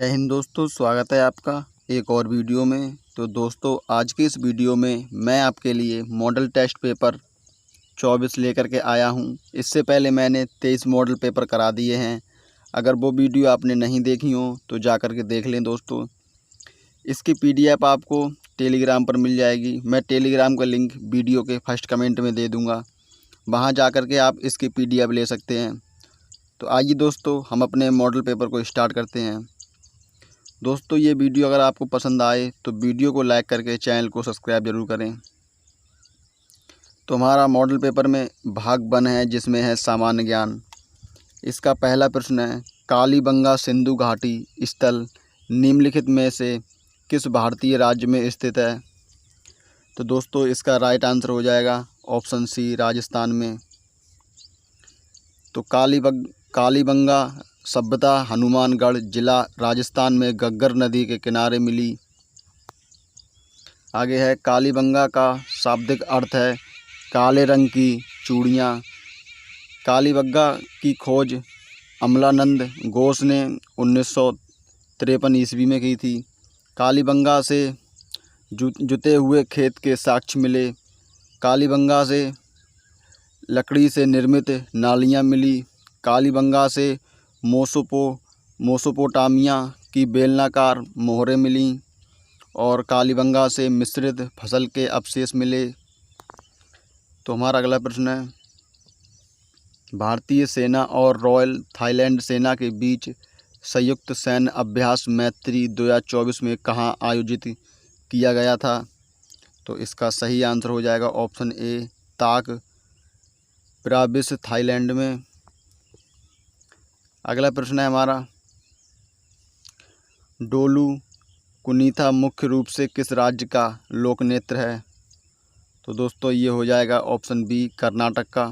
जय हिंद दोस्तों, स्वागत है आपका एक और वीडियो में। तो दोस्तों, आज की इस वीडियो में मैं आपके लिए मॉडल टेस्ट पेपर 24 लेकर के आया हूं। इससे पहले मैंने 23 मॉडल पेपर करा दिए हैं। अगर वो वीडियो आपने नहीं देखी हो तो जा कर के देख लें दोस्तों। इसकी PDF आपको टेलीग्राम पर मिल जाएगी। मैं टेलीग्राम का लिंक वीडियो के फर्स्ट कमेंट में दे दूँगा, वहाँ जा कर के आप इसकी PDF ले सकते हैं। तो आइए दोस्तों, हम अपने मॉडल पेपर को स्टार्ट करते हैं। दोस्तों, ये वीडियो अगर आपको पसंद आए तो वीडियो को लाइक करके चैनल को सब्सक्राइब ज़रूर करें। तो हमारा मॉडल पेपर में भाग 1 है, जिसमें है सामान्य ज्ञान। इसका पहला प्रश्न है, कालीबंगा सिंधु घाटी स्थल निम्नलिखित में से किस भारतीय राज्य में स्थित है? तो दोस्तों, इसका राइट आंसर हो जाएगा ऑप्शन सी, राजस्थान में। तो कालीबंगा सभ्यता हनुमानगढ़ जिला राजस्थान में घग्गर नदी के किनारे मिली। आगे है, कालीबंगा का शाब्दिक अर्थ है काले रंग की चूड़ियाँ। कालीबंगा की खोज अमलानंद घोष ने 1953 ईस्वी में की थी। कालीबंगा से जुते हुए खेत के साक्ष्य मिले। कालीबंगा से लकड़ी से निर्मित नालियाँ मिली। कालीबंगा से मोसोपोटामिया की बेलनाकार मोहरें मिलीं और कालीबंगा से मिश्रित फसल के अवशेष मिले। तो हमारा अगला प्रश्न है, भारतीय सेना और रॉयल थाईलैंड सेना के बीच संयुक्त सैन्य अभ्यास मैत्री 2024 में कहाँ आयोजित किया गया था? तो इसका सही आंसर हो जाएगा ऑप्शन ए, ताक प्राविस थाईलैंड में। अगला प्रश्न है हमारा, डोलू कुनीथा मुख्य रूप से किस राज्य का लोक नृत्य है? तो दोस्तों, ये हो जाएगा ऑप्शन बी, कर्नाटक का।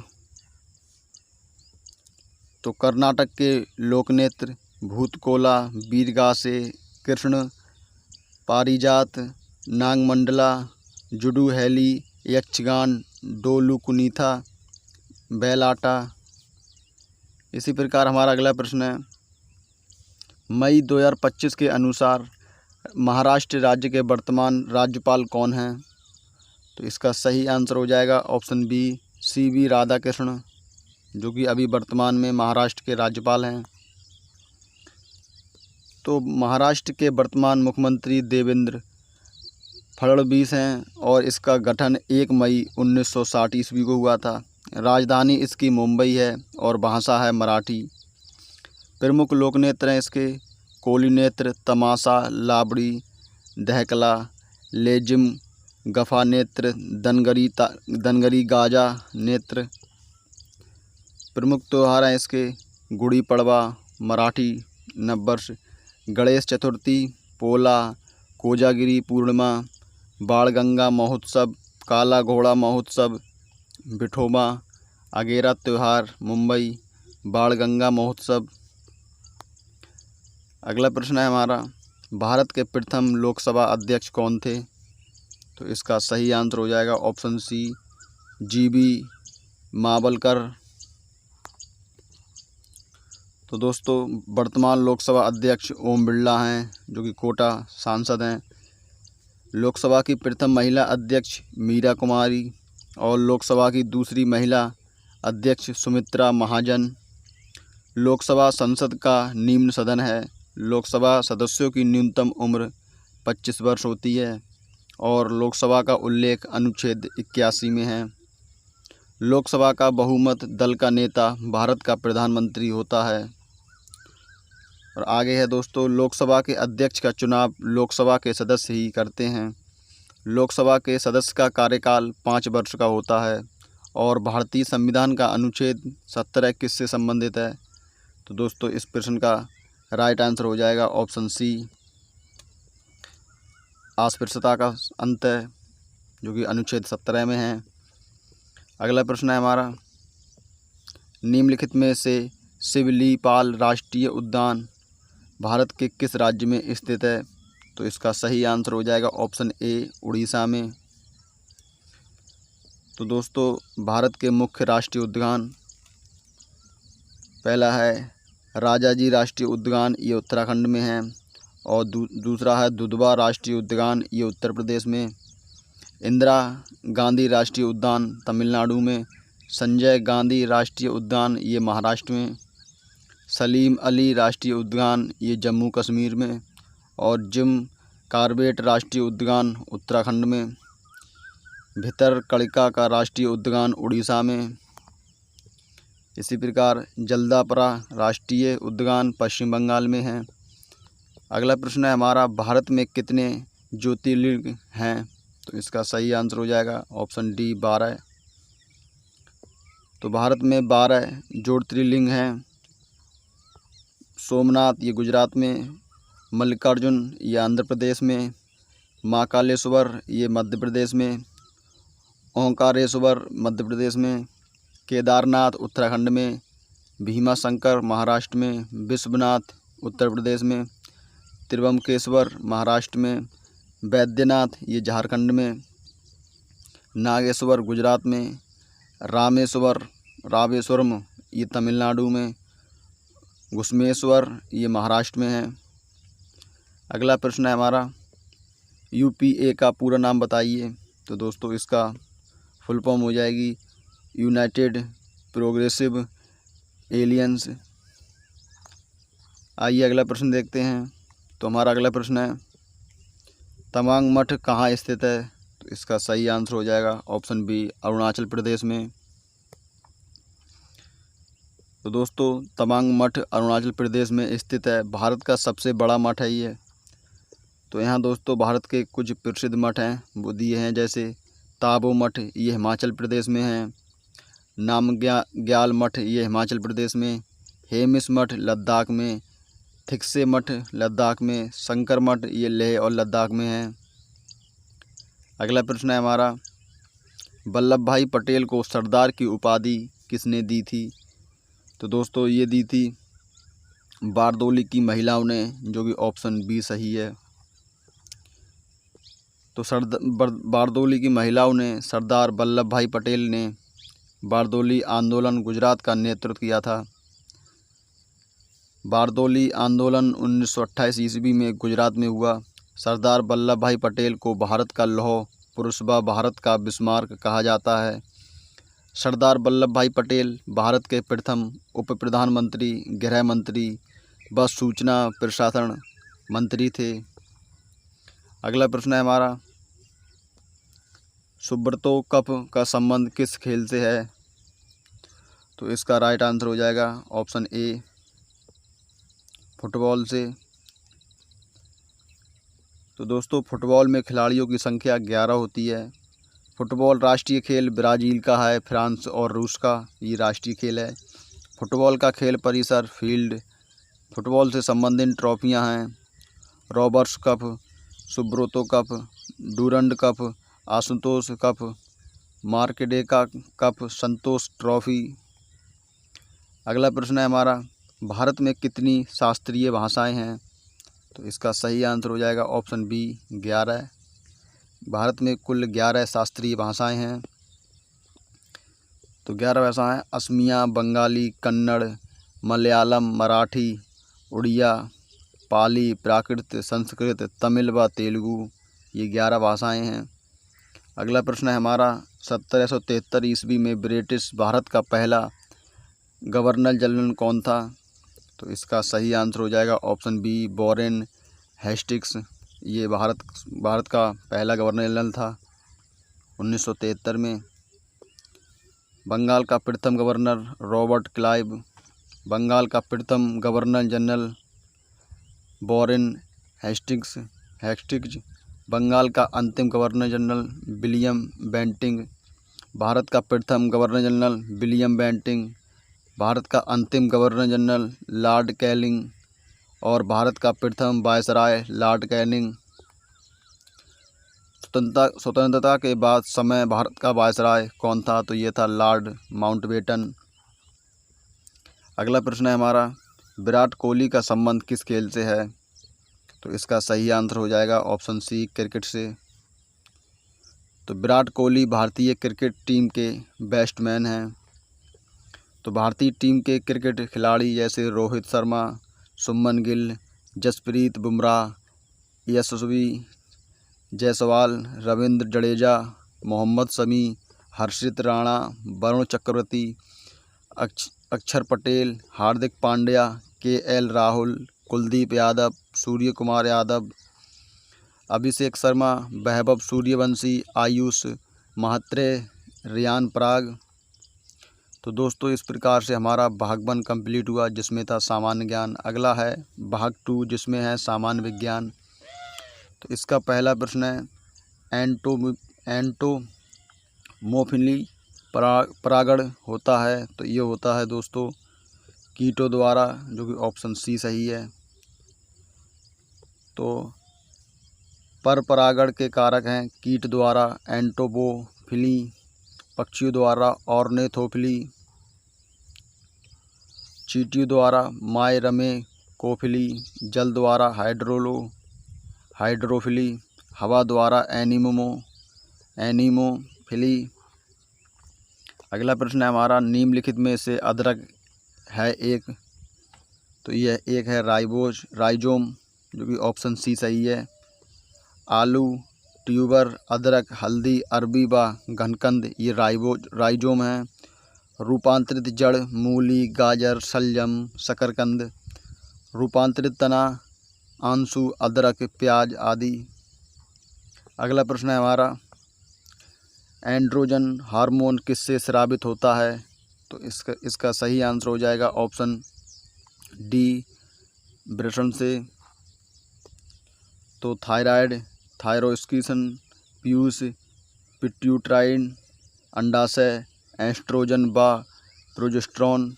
तो कर्नाटक के लोक नृत्य भूतकोला, वीरगासे, कृष्ण पारिजात, नागमंडला, जुडू हैली, यक्षगान, डोलू कुनीथा, बैलाटा। इसी प्रकार हमारा अगला प्रश्न है, मई 2025 के अनुसार महाराष्ट्र राज्य के वर्तमान राज्यपाल कौन हैं? तो इसका सही आंसर हो जाएगा ऑप्शन बी, CV राधाकृष्ण, जो कि अभी वर्तमान में महाराष्ट्र के राज्यपाल हैं। तो महाराष्ट्र के वर्तमान मुख्यमंत्री देवेंद्र फडणवीस हैं और इसका गठन 1 मई 1960 ईस्वी को हुआ था। राजधानी इसकी मुंबई है और भाषा है मराठी। प्रमुख लोक नृत्य हैं इसके कोली नृत्य, तमाशा, लावड़ी, दहकला, लेजिम, गफा नृत्य, दनगरी गाजा नृत्य। प्रमुख त्यौहार हैं इसके गुड़ी पड़वा, मराठी नववर्ष, गणेश चतुर्थी, पोला, कोजागिरी पूर्णिमा, बाणगंगा महोत्सव, काला घोड़ा महोत्सव, बिठोबा, अगेरा त्यौहार मुंबई, बाणगंगा महोत्सव। अगला प्रश्न है हमारा, भारत के प्रथम लोकसभा अध्यक्ष कौन थे? तो इसका सही आंसर हो जाएगा ऑप्शन सी, GB मावलकर। तो दोस्तों, वर्तमान लोकसभा अध्यक्ष ओम बिरला हैं, जो कि कोटा सांसद हैं। लोकसभा की प्रथम महिला अध्यक्ष मीरा कुमारी और लोकसभा की दूसरी महिला अध्यक्ष सुमित्रा महाजन। लोकसभा संसद का निम्न सदन है। लोकसभा सदस्यों की न्यूनतम उम्र 25 वर्ष होती है और लोकसभा का उल्लेख अनुच्छेद 81 में है। लोकसभा का बहुमत दल का नेता भारत का प्रधानमंत्री होता है। और आगे है दोस्तों, लोकसभा के अध्यक्ष का चुनाव लोकसभा के सदस्य ही करते हैं। लोकसभा के सदस्य का कार्यकाल 5 वर्ष का होता है और भारतीय संविधान का अनुच्छेद 17 किससे संबंधित है? तो दोस्तों, इस प्रश्न का राइट आंसर हो जाएगा ऑप्शन सी, अस्पृश्यता का अंत है, जो कि अनुच्छेद 17 में है। अगला प्रश्न है हमारा, निम्नलिखित में से शिवलीपाल राष्ट्रीय उद्यान भारत के किस राज्य में स्थित है? तो इसका सही आंसर हो जाएगा ऑप्शन ए, उड़ीसा में। तो दोस्तों, भारत के मुख्य राष्ट्रीय उद्यान, पहला है राजाजी राष्ट्रीय उद्यान, ये उत्तराखंड में है। और दूसरा है दुधवा राष्ट्रीय उद्यान, ये उत्तर प्रदेश में। इंदिरा गांधी राष्ट्रीय उद्यान तमिलनाडु में। संजय गांधी राष्ट्रीय उद्यान ये महाराष्ट्र में। सलीम अली राष्ट्रीय उद्यान ये जम्मू कश्मीर में। और जिम कॉर्बेट राष्ट्रीय उद्यान उत्तराखंड में। भितरकणिका का राष्ट्रीय उद्यान उड़ीसा में। इसी प्रकार जल्दापरा राष्ट्रीय उद्यान पश्चिम बंगाल में है। अगला प्रश्न है हमारा, भारत में कितने ज्योतिर्लिंग हैं? तो इसका सही आंसर हो जाएगा ऑप्शन डी 12। तो भारत में 12 ज्योतिर्लिंग हैं। सोमनाथ ये गुजरात में। मल्लिकार्जुन ये आंध्र प्रदेश में। महाकालेश्वर ये मध्य प्रदेश में। ओंकारेश्वर मध्य प्रदेश में। केदारनाथ उत्तराखंड में। भीमाशंकर महाराष्ट्र में। विश्वनाथ उत्तर प्रदेश में। त्रिभुवनेश्वर महाराष्ट्र में। वैद्यनाथ ये झारखंड में। नागेश्वर गुजरात में। रामेश्वरम ये तमिलनाडु में। घुश्मेश्वर ये महाराष्ट्र में है। अगला प्रश्न है हमारा, यूपीए का पूरा नाम बताइए। तो दोस्तों इसका फुल फॉर्म हो जाएगी यूनाइटेड प्रोग्रेसिव एलियंस। आइए अगला प्रश्न देखते हैं। तो हमारा अगला प्रश्न है, तवांग मठ कहाँ स्थित है? तो इसका सही आंसर हो जाएगा ऑप्शन बी अरुणाचल प्रदेश में। तो दोस्तों तवांग मठ अरुणाचल प्रदेश में स्थित है। भारत का सबसे बड़ा मठ है ये। तो यहाँ दोस्तों भारत के कुछ प्रसिद्ध मठ हैं वो दिए हैं, जैसे ताबो मठ ये हिमाचल प्रदेश में है। नामग्याल मठ ये हिमाचल प्रदेश में। हेमिस मठ लद्दाख में। थिक्से मठ लद्दाख में। शंकर मठ ये लेह और लद्दाख में है। अगला प्रश्न है हमारा, वल्लभ भाई पटेल को सरदार की उपाधि किसने दी थी? तो दोस्तों ये दी थी बारदोली की महिलाओं ने, जो कि ऑप्शन बी सही है। तो बारदोली की महिलाओं ने सरदार वल्लभ भाई पटेल ने बारदोली आंदोलन गुजरात का नेतृत्व किया था। बारदोली आंदोलन 1928 ईस्वी में गुजरात में हुआ। सरदार वल्लभ भाई पटेल को भारत का लौह पुरुष व भारत का बिस्मार्क कहा जाता है। सरदार वल्लभ भाई पटेल भारत के प्रथम उप प्रधानमंत्री, गृह मंत्री व सूचना प्रसारण मंत्री थे। अगला प्रश्न है हमारा, सुब्रतो कप का संबंध किस खेल से है? तो इसका राइट आंसर हो जाएगा ऑप्शन ए फुटबॉल से। तो दोस्तों फुटबॉल में खिलाड़ियों की संख्या 11 होती है। फुटबॉल राष्ट्रीय खेल ब्राज़ील का है, फ्रांस और रूस का ये राष्ट्रीय खेल है। फुटबॉल का खेल परिसर फील्ड। फुटबॉल से संबंधित ट्रॉफियां हैं Roberts cup, Subroto cup, Durand cup, Ashutosh cup, Merdeka cup, Santosh trophy. अगला प्रश्न है हमारा, भारत में कितनी शास्त्रीय भाषाएं हैं? तो इसका सही आंसर हो जाएगा ऑप्शन बी 11। भारत में कुल 11 शास्त्रीय भाषाएं हैं। तो 11 भाषाएं असमिया, बंगाली, कन्नड़, मलयालम, मराठी, उड़िया, पाली, प्राकृत, संस्कृत, तमिल व तेलुगु ये 11 भाषाएं हैं। अगला प्रश्न है हमारा, 1773 ईस्वी में ब्रिटिश भारत का पहला गवर्नर जनरल कौन था? तो इसका सही आंसर हो जाएगा ऑप्शन बी वॉरेन हेस्टिंग्स। ये भारत का पहला गवर्नर जनरल था 1973 में। बंगाल का प्रथम गवर्नर रॉबर्ट क्लाइव। बंगाल का प्रथम governor general Warren Hastings. Bengal का अंतिम governor general William Bentinck. Bharat का प्रथम governor general William Bentinck. Bharat का अंतिम गवर्नर जनरल लॉर्ड कैनिंग और भारत का प्रथम वायसराय लॉर्ड कैनिंग। स्वतंत्रता के बाद समय भारत का वायसराय कौन था? तो ये था लॉर्ड माउंटबेटन। अगला प्रश्न है हमारा, विराट कोहली का संबंध किस खेल से है? तो इसका सही आंसर हो जाएगा ऑप्शन सी क्रिकेट से। तो विराट कोहली भारतीय क्रिकेट टीम के बैट्समैन हैं। तो भारतीय टीम के क्रिकेट खिलाड़ी जैसे रोहित शर्मा, शुभमन गिल, जसप्रीत बुमराह, यशस्वी जायसवाल, रविंद्र जडेजा, मोहम्मद शमी, हर्षित राणा, वरुण चक्रवर्ती, अक्षर पटेल, हार्दिक पांड्या, KL राहुल, कुलदीप यादव, सूर्य कुमार यादव, अभिषेक शर्मा, वैभव सूर्यवंशी, आयुष महात्रे, रियान पराग। तो दोस्तों इस प्रकार से हमारा भाग 1 कंप्लीट हुआ, जिसमें था सामान्य ज्ञान। अगला है भाग 2, जिसमें है सामान्य विज्ञान। तो इसका पहला प्रश्न है, एंटोमोफिली परागण होता है। तो ये होता है दोस्तों कीटों द्वारा, जो कि ऑप्शन सी सही है। तो पर परागण के कारक हैं कीट द्वारा एंटोमोफिली, पक्षियों द्वारा ऑर्निथोफिली, चींटियों द्वारा मायरमेकोफिली, जल द्वारा हाइड्रोफिली, हवा द्वारा एनीमोफिली। अगला प्रश्न है हमारा, निम्नलिखित में से अदरक है एक। तो यह एक है राइजोम, जो कि ऑप्शन सी सही है। आलू, ट्यूबर, अदरक, हल्दी, अरबी व घनकंद ये राइजोम है। रूपांतरित जड़, मूली, गाजर, शलजम, शकरकंद। रूपांतरित तना, आंसू, अदरक, प्याज आदि। अगला प्रश्न है हमारा, एंड्रोजन हार्मोन किससे स्रावित होता है। तो इसका सही आंसर हो जाएगा ऑप्शन डी, वृषण से। तो थायराइड, थायरोस्किन, पीयूष, पिट्यूटाइन, अंडाशय, एस्ट्रोजन व प्रोजेस्टेरोन,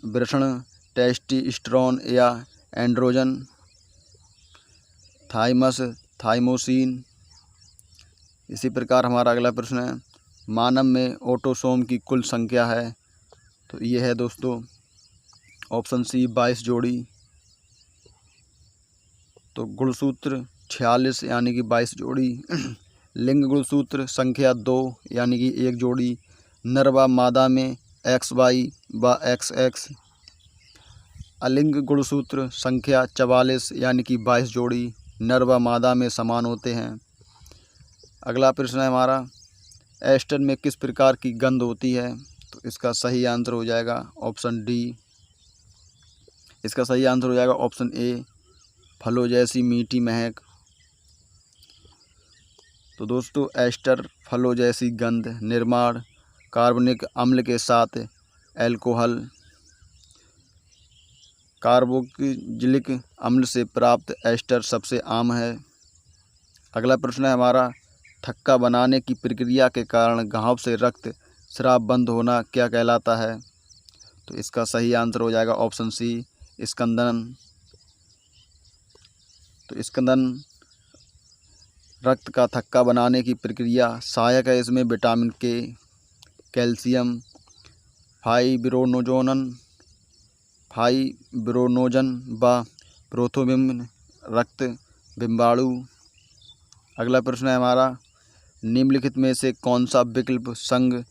वृषण, टेस्टोस्टेरोन या एंड्रोजन, थाइमस, थाइमोसिन। इसी प्रकार हमारा अगला प्रश्न है, मानव में ऑटोसोम की कुल संख्या है। तो ये है दोस्तों ऑप्शन सी 22 जोड़ी। तो गुणसूत्र 46 यानी कि 22 जोड़ी। लिंग गुणसूत्र संख्या 2 यानी कि 1 जोड़ी। नर व मादा में XY व XX। अलिंग गुणसूत्र संख्या 44 यानी कि 22 जोड़ी। नर व मादा में समान होते हैं। अगला प्रश्न है हमारा, एस्टर में किस प्रकार की गंध होती है। तो इसका सही आंसर हो जाएगा ऑप्शन डी। इसका सही आंसर हो जाएगा ऑप्शन ए, फलों जैसी मीठी महक। तो दोस्तों एस्टर फलों जैसी गंध, निर्माण कार्बनिक अम्ल के साथ एल्कोहल, कार्बोक्जिलिक अम्ल से प्राप्त एस्टर सबसे आम है। अगला प्रश्न है हमारा, थक्का बनाने की प्रक्रिया के कारण घाव से रक्त स्राव बंद होना क्या कहलाता है। तो इसका सही आंसर हो जाएगा ऑप्शन सी, स्कंदन। तो स्कंदन रक्त का थक्का बनाने की प्रक्रिया सहायक है। इसमें विटामिन के, कैल्शियम, फाइब्रोनोजन व प्रोथोबिन रक्त बिंबाणु। अगला प्रश्न है हमारा, निम्नलिखित में से कौन सा विकल्प संघ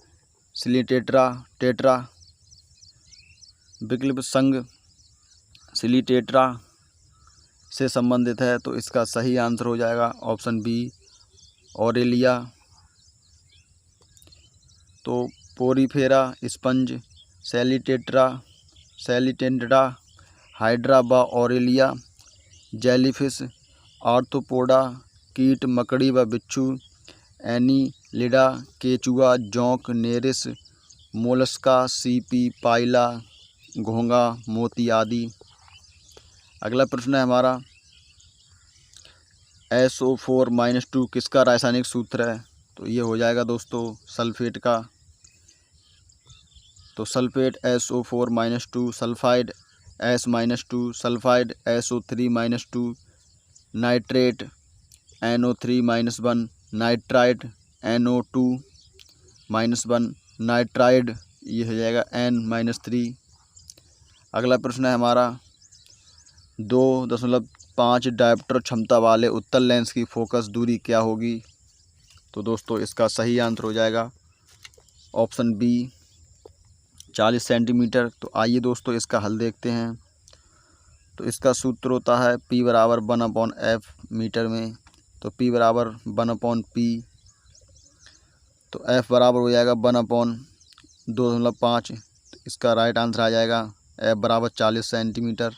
सिलिटेट्रा से संबंधित है। तो इसका सही आंसर हो जाएगा ऑप्शन बी, ऑरेलिया। तो पोरीफेरा, स्पंज, सैलिटेंड्रा, हाइड्रा व ऑरेलिया, जेलीफिश, आर्थ्रोपोडा, कीट, मकड़ी व बिच्छू, एनीलिडा, केचुआ, जोंक, नेरिस, मोलस्का, सीपी, पाइला, घोंगा, मोती आदि। अगला प्रश्न है हमारा, SO4-2 किसका रासायनिक सूत्र है। तो ये हो जाएगा दोस्तों सल्फेट का। तो sulphate SO4-2, sulphide S-2, sulphide SO3-2, nitrate NO3-1, nitride NO2-1, nitride ये हो जाएगा N-3। अगला प्रश्न है हमारा, 2.5 डायोप्टर क्षमता वाले उत्तल लेंस की फोकस दूरी क्या होगी। तो दोस्तों इसका सही आंसर हो जाएगा ऑप्शन बी, 40 सेंटीमीटर। तो आइए दोस्तों इसका हल देखते हैं। तो इसका सूत्र होता है P बराबर 1/f मीटर में, तो P बराबर 1/p, तो F बराबर हो जाएगा 1/2.5। तो इसका राइट आंसर आ जाएगा F बराबर 40 सेंटीमीटर।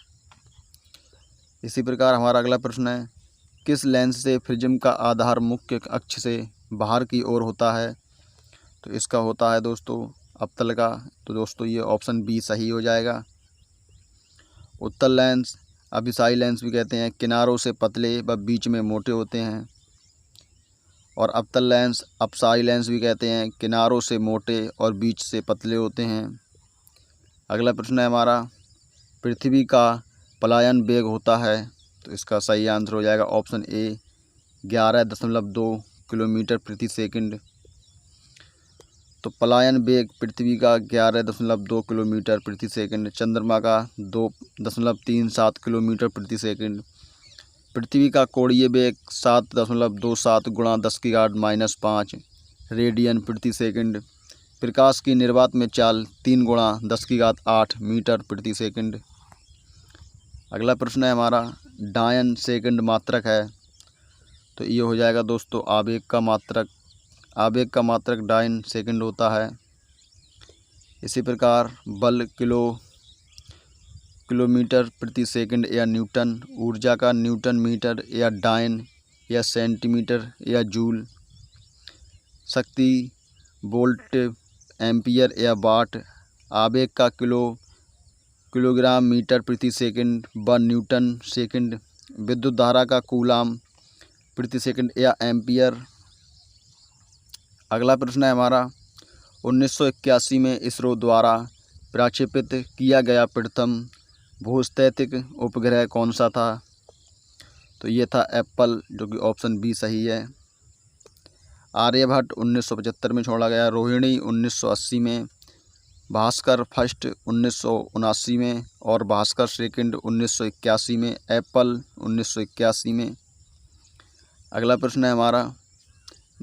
इसी प्रकार हमारा अगला प्रश्न है, किस लेंस से प्रिज्म का आधार मुख्य अक्ष से बाहर की ओर होता है? तो इसका होता है दोस्तों अवतल का, तो दोस्तों ये ऑप्शन बी सही हो जाएगा। उत्तल लेंस अभिसाई लेंस भी कहते हैं, किनारों से पतले व बीच में मोटे होते हैं। और अवतल लेंस अपसाई लेंस भी कहते हैं, किनारों से मोटे और बीच से पतले होते हैं। अगला प्रश्न है हमारा, पृथ्वी का पलायन वेग होता है? तो इसका सही आंसर हो जाएगा ऑप्शन ए 11.2 किलोमीटर प्रति सेकंड। तो पलायन वेग पृथ्वी का 11.2 किलोमीटर प्रति सेकंड, चंद्रमा का 2.37 किलोमीटर प्रति सेकंड, पृथ्वी का कोणीय वेग 7.27 गुणा 10⁻⁻5 रेडियन प्रति सेकंड, प्रकाश की निर्वात में चाल 3 गुणा 10⁸ मीटर प्रति सेकंड। अगला प्रश्न है हमारा, डायन सेकंड मात्रक है? तो ये हो जाएगा दोस्तों आवेग का मात्रक डायन सेकंड होता है। इसी प्रकार बल किलोमीटर प्रति सेकंड या न्यूटन, ऊर्जा का न्यूटन मीटर या डायन या सेंटीमीटर या जूल, शक्ति वोल्ट एम्पियर या वाट, आवेग का किलोग्राम मीटर प्रति सेकंड व न्यूटन सेकंड, विद्युत धारा का कूलाम प्रति सेकंड या एम्पियर। अगला प्रश्न है हमारा, 1981 में इसरो द्वारा प्रक्षेपित किया गया प्रथम भूस्थैतिक उपग्रह कौन सा था? तो ये था एप्पल, जो कि ऑप्शन बी सही है। आर्यभट्ट 1975 में छोड़ा गया, रोहिणी 1980 में, भास्कर फर्स्ट 1979 में और भास्कर सेकंड 1981 में, एप्पल 1981 में। अगला प्रश्न है हमारा,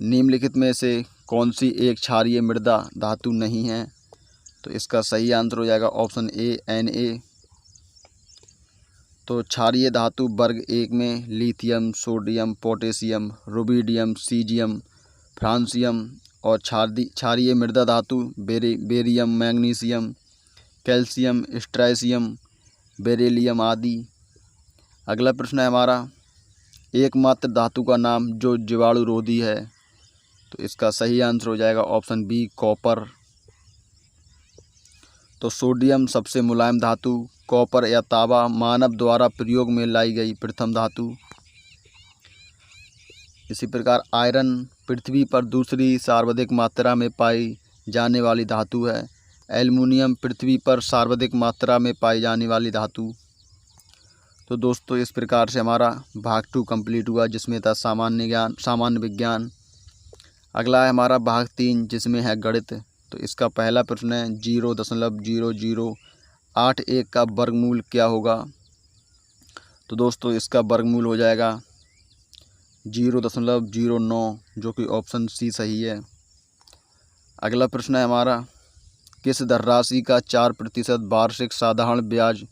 निम्नलिखित में से कौन सी एक क्षारीय मृदा धातु नहीं है? तो इसका सही आंसर हो जाएगा ऑप्शन ए Na। तो क्षारीय धातु वर्ग 1 में lithium, sodium, potassium, rubidium, caesium, francium और क्षारीय मृदा धातु बेरियम, मैग्नीशियम, कैल्शियम, स्ट्राइशियम, बेरिलियम आदि। अगला प्रश्न है हमारा, एकमात्र धातु का नाम जो जीवाणु रोधी है? तो इसका सही आंसर हो जाएगा ऑप्शन बी कॉपर। तो सोडियम सबसे मुलायम धातु, कॉपर या तांबा मानव द्वारा प्रयोग में लाई गई प्रथम धातु। इसी प्रकार आयरन पृथ्वी पर दूसरी सर्वाधिक मात्रा में पाई जाने वाली धातु है। एल्युमिनियम पृथ्वी पर सर्वाधिक मात्रा में पाई जाने वाली धातु। तो दोस्तों इस प्रकार से हमारा भाग 2 कंप्लीट हुआ, जिसमें था सामान्य विज्ञान। अगला है हमारा भाग 3, जिसमें है गणित। तो इसका पहला प्रश्न है, 0.0081 का वर्गमूल क्या होगा? तो दोस्तों इसका वर्गमूल हो जाएगा 0.09, जो कि ऑप्शन सी सही है। अगला प्रश्न है हमारा, किस धनराशि का 4% वार्षिक साधारण ब्याज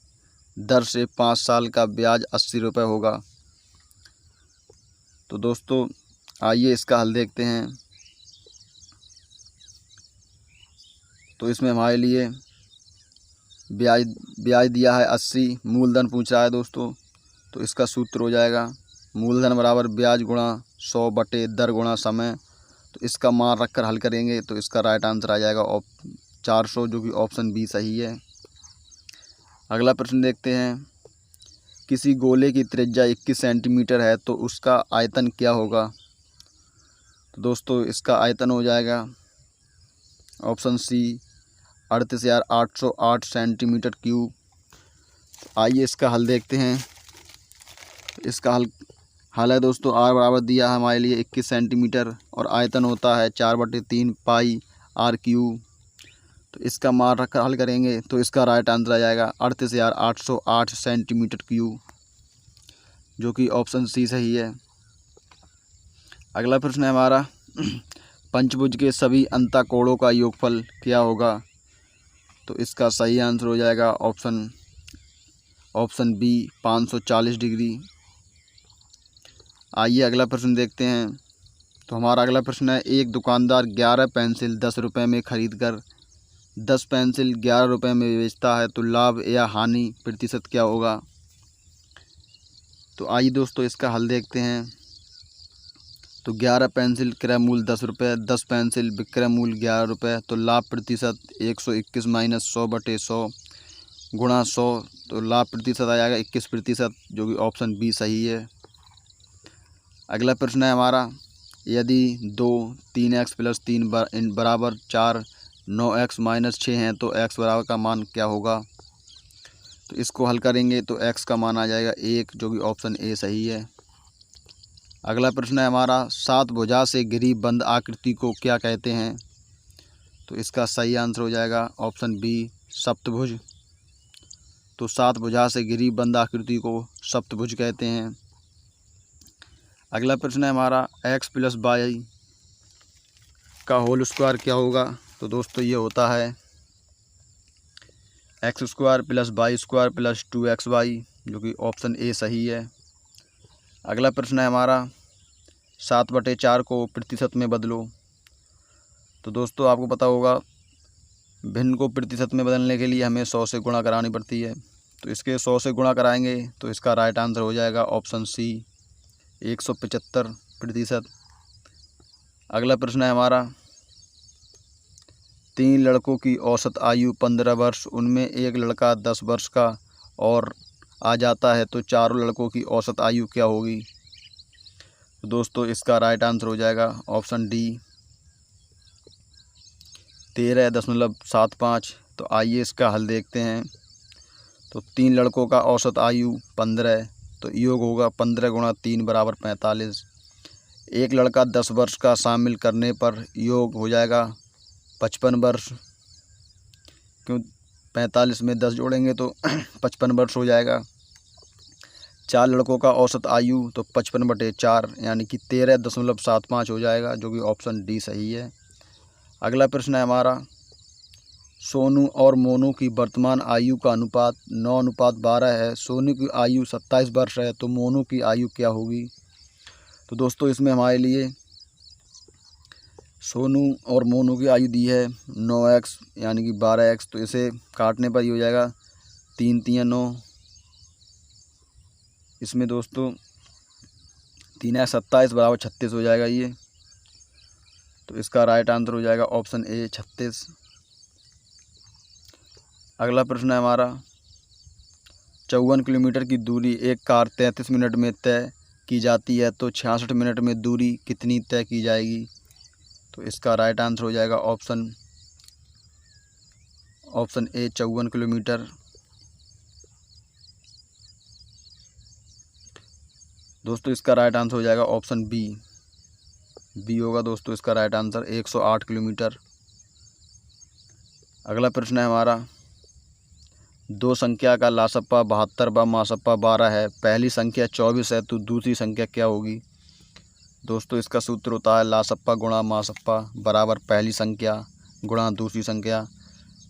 दर से 5 साल का ब्याज 80 रुपये होगा? तो दोस्तों आइए इसका हल देखते हैं। तो इसमें हमारे लिए ब्याज दिया है 80, मूलधन पूछ रहा है दोस्तों। तो इसका सूत्र हो जाएगा मूलधन बराबर ब्याज गुणा 100 बटे दर गुणा समय। तो इसका मान रखकर हल करेंगे तो इसका राइट आंसर आ जाएगा 400, जो कि ऑप्शन बी सही है। अगला प्रश्न देखते हैं, किसी गोले की त्रिज्या 21 सेंटीमीटर है तो उसका आयतन क्या होगा? तो दोस्तों इसका आयतन हो जाएगा ऑप्शन सी 38,808 सेंटीमीटर क्यूब। आइए इसका हल देखते हैं। इसका हल है दोस्तों, आर बराबर दिया है हमारे लिए 21 सेंटीमीटर और आयतन होता है 4/3 पाई आर क्यूब। तो इसका मान रखकर हल करेंगे तो इसका राइट आंसर आ जाएगा 38,808 सेंटीमीटर क्यूब, जो कि ऑप्शन सी सही है। अगला प्रश्न है हमारा, पंचभुज के सभी अंतःकोणों का योगफल क्या होगा? तो इसका सही आंसर हो जाएगा ऑप्शन बी 540 डिग्री। आइए अगला प्रश्न देखते हैं। तो हमारा अगला प्रश्न है, एक दुकानदार 11 पेंसिल 10 रुपये में खरीद कर 10 पेंसिल 11 रुपये में बेचता है, तो लाभ या हानि प्रतिशत क्या होगा। तो आइए दोस्तों इसका हल देखते हैं। तो 11 पेंसिल क्रय मूल्य 10 रुपये, 10 पेंसिल विक्रय मूल्य 11 रुपये, तो लाभ प्रतिशत 121 माइनस 100/100 गुणा 100, तो लाभ प्रतिशत आ जाएगा 21%, जो कि ऑप्शन बी सही है। अगला प्रश्न है हमारा, यदि 2 3x + 3 बराबर 4 9x - 6 हैं, तो x बराबर का मान क्या होगा। तो इसको हल करेंगे तो x का मान आ जाएगा 1, जो कि ऑप्शन ए सही है। अगला प्रश्न है हमारा, 7 भुजा से घिरी बंद आकृति को क्या कहते हैं। तो इसका सही आंसर हो जाएगा ऑप्शन बी सप्तभुज। तो 7 भुजा से घिरी बंद आकृति को सप्तभुज कहते हैं। अगला प्रश्न है हमारा, x + y का होल स्क्वायर क्या होगा। तो दोस्तों ये होता है x² + y² + 2xy, जो कि ऑप्शन ए सही है। अगला प्रश्न है हमारा, 7/4 को प्रतिशत में बदलो। तो दोस्तों आपको पता होगा भिन्न को प्रतिशत में बदलने के लिए हमें 100 से गुणा करानी पड़ती है। तो इसके 100 से गुणा कराएंगे तो इसका राइट आंसर हो जाएगा ऑप्शन सी 175%। अगला प्रश्न है हमारा, 3 लड़कों की औसत आयु 15 वर्ष, उनमें एक लड़का 10 वर्ष का और आ जाता है, तो चारों लड़कों की औसत आयु क्या होगी। तो दोस्तों इसका राइट आंसर हो जाएगा ऑप्शन डी 13.75। तो आइए इसका हल देखते हैं। तो 3 लड़कों का औसत आयु 15, तो योग होगा 15 × 3 = 45। एक लड़का 10 वर्ष का शामिल करने पर योग हो जाएगा 55 वर्ष, क्यों 45 में 10 जोड़ेंगे तो 55 वर्ष हो जाएगा। 4 लड़कों का औसत आयु तो 55/4 यानी कि 13.75 हो जाएगा, जो कि ऑप्शन डी सही है। अगला प्रश्न है हमारा, सोनू और मोनू की वर्तमान आयु का अनुपात 9:12 है। सोनू की आयु 27 वर्ष है, तो मोनू की आयु क्या होगी। तो दोस्तों इसमें हमारे लिए सोनू और मोनू की आयु दी है 9x यानी कि 12x, तो इसे काटने पर ये हो जाएगा 3 × 3 = 9। इसमें दोस्तों 3x 27 = 36 हो जाएगा ये, तो इसका राइट आंसर हो जाएगा ऑप्शन ए 36। अगला प्रश्न है हमारा, 54 किलोमीटर की दूरी एक कार 33 मिनट में तय की जाती है, तो 66 मिनट में दूरी कितनी तय की जाएगी। तो इसका राइट आंसर हो जाएगा ऑप्शन ए 54 किलोमीटर। दोस्तों इसका राइट आंसर हो जाएगा ऑप्शन बी होगा दोस्तों इसका राइट आंसर 108 किलोमीटर। अगला प्रश्न है हमारा, 2 संख्या का लासप्पा 72 व मासप्पा 12 है, पहली संख्या 24 है, तो दूसरी संख्या क्या होगी। दोस्तों इसका सूत्र होता है लासप्पा गुणा मासप्पा बराबर पहली संख्या गुणा दूसरी संख्या।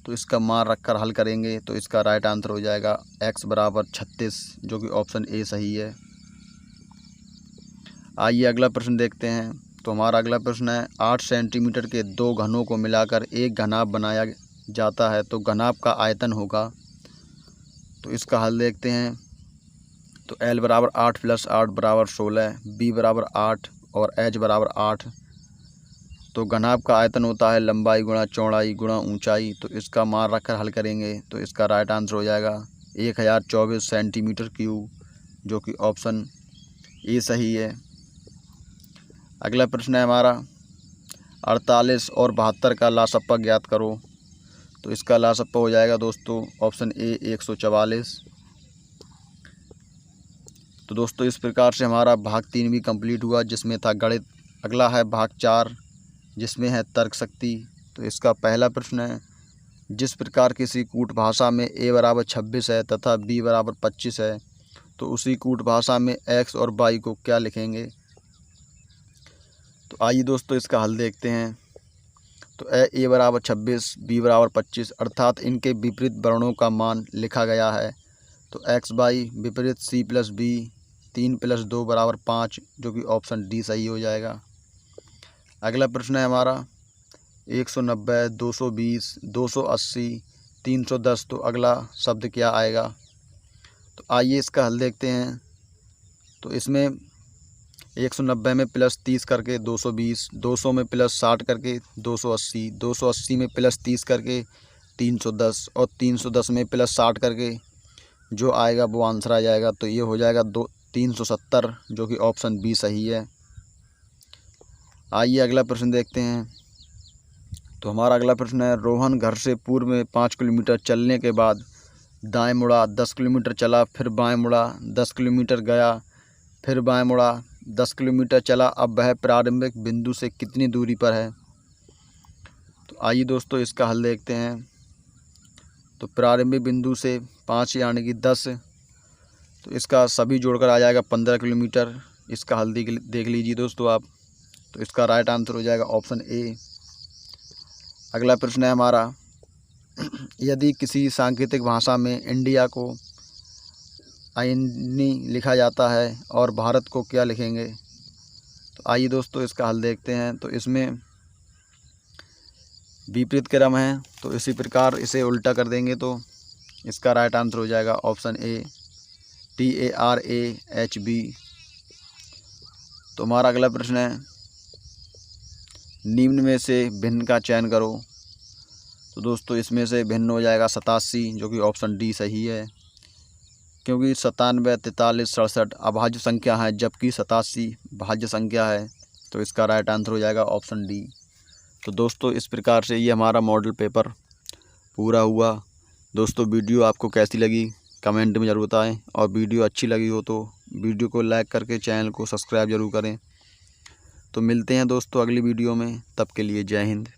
तो इसका मान रखकर हल करेंगे तो इसका राइट आंसर हो जाएगा x = 36, जो कि ऑप्शन ए सही है। आइए अगला प्रश्न देखते हैं। तो हमारा अगला प्रश्न है, 8 सेंटीमीटर के 2 घनों को मिलाकर एक घनाभ बनाया जाता है, तो घनाभ का आयतन होगा। तो इसका हल देखते हैं। तो L = 8 + 8 = 16, B = 8 और H = 8। तो घनाभ का आयतन होता है लंबाई गुणा चौड़ाई गुणा ऊंचाई। तो इसका मान रखकर हल करेंगे तो इसका राइट आंसर हो जाएगा 1024 सेंटीमीटर क्यूब, जो कि ऑप्शन ए सही है। अगला प्रश्न है हमारा, 48 और 72 का लासप्पा ज्ञात करो। तो इसका लासप्पा हो जाएगा दोस्तों ऑप्शन ए 144। तो दोस्तों इस प्रकार से हमारा भाग 3 भी कंप्लीट हुआ, जिसमें था गणित। अगला है भाग 4, जिसमें है तर्क शक्ति। तो इसका पहला प्रश्न है, जिस प्रकार किसी कूट भाषा में a = 26 है तथा b = 25 है, तो उसी कूट भाषा में x और y को क्या लिखेंगे। तो आइए दोस्तों इसका हल देखते हैं। तो a = 26 b = 25 अर्थात इनके विपरीत वर्णों का मान लिखा गया है। तो एक्स बाई विपरीत सी प्लस बी 3 + 2 = 5, जो कि ऑप्शन डी सही हो जाएगा। अगला प्रश्न है हमारा 190, 220, 280, 310, तो अगला शब्द क्या आएगा। तो आइए इसका हल देखते हैं। तो इसमें 190 में +30 करके 220, 200 में +60 करके 280, 280 में +30 करके 310 और 310 में +60 करके जो आएगा वो आंसर आ जाएगा। तो ये हो जाएगा 370, जो कि ऑप्शन बी सही है। आइए अगला प्रश्न देखते हैं। तो हमारा अगला प्रश्न है रोहन घर से पूर्व में 5 किलोमीटर चलने के बाद दाएं मुड़ा, 10 किलोमीटर चला, फिर बाएं मुड़ा, 10 किलोमीटर गया, फिर बाएं मुड़ा, 10 किलोमीटर चला। अब वह प्रारंभिक बिंदु से कितनी दूरी पर है। तो आइए दोस्तों इसका हल देखते हैं। तो प्रारंभिक बिंदु से 5 यानी कि 10, तो इसका सभी जोड़कर आ जाएगा 15 किलोमीटर। इसका हल देख लीजिए दोस्तों आप। तो इसका राइट आंसर हो जाएगा ऑप्शन ए। अगला प्रश्न है हमारा यदि किसी सांकेतिक भाषा में इंडिया को आईएनई लिखा जाता है और भारत को क्या लिखेंगे। तो आइए दोस्तों इसका हल देखते हैं। तो इसमें विपरीत क्रम है, तो इसी प्रकार इसे उल्टा कर देंगे तो इसका राइट आंसर हो जाएगा ऑप्शन ए TARAHB। तो हमारा अगला प्रश्न है निम्न में से भिन्न का चयन करो। तो दोस्तों इसमें से भिन्न हो जाएगा 87, जो कि ऑप्शन डी सही है, क्योंकि 97, 43, 67 अभाज्य संख्या है जबकि 87 भाज्य संख्या है। तो इसका राइट आंसर हो जाएगा ऑप्शन डी। तो दोस्तों इस प्रकार से ये हमारा मॉडल पेपर पूरा हुआ। दोस्तों वीडियो आपको कैसी लगी कमेंट में ज़रूर बताएं, और वीडियो अच्छी लगी हो तो वीडियो को लाइक करके चैनल को सब्सक्राइब ज़रूर करें। तो मिलते हैं दोस्तों अगली वीडियो में, तब के लिए जय हिंद।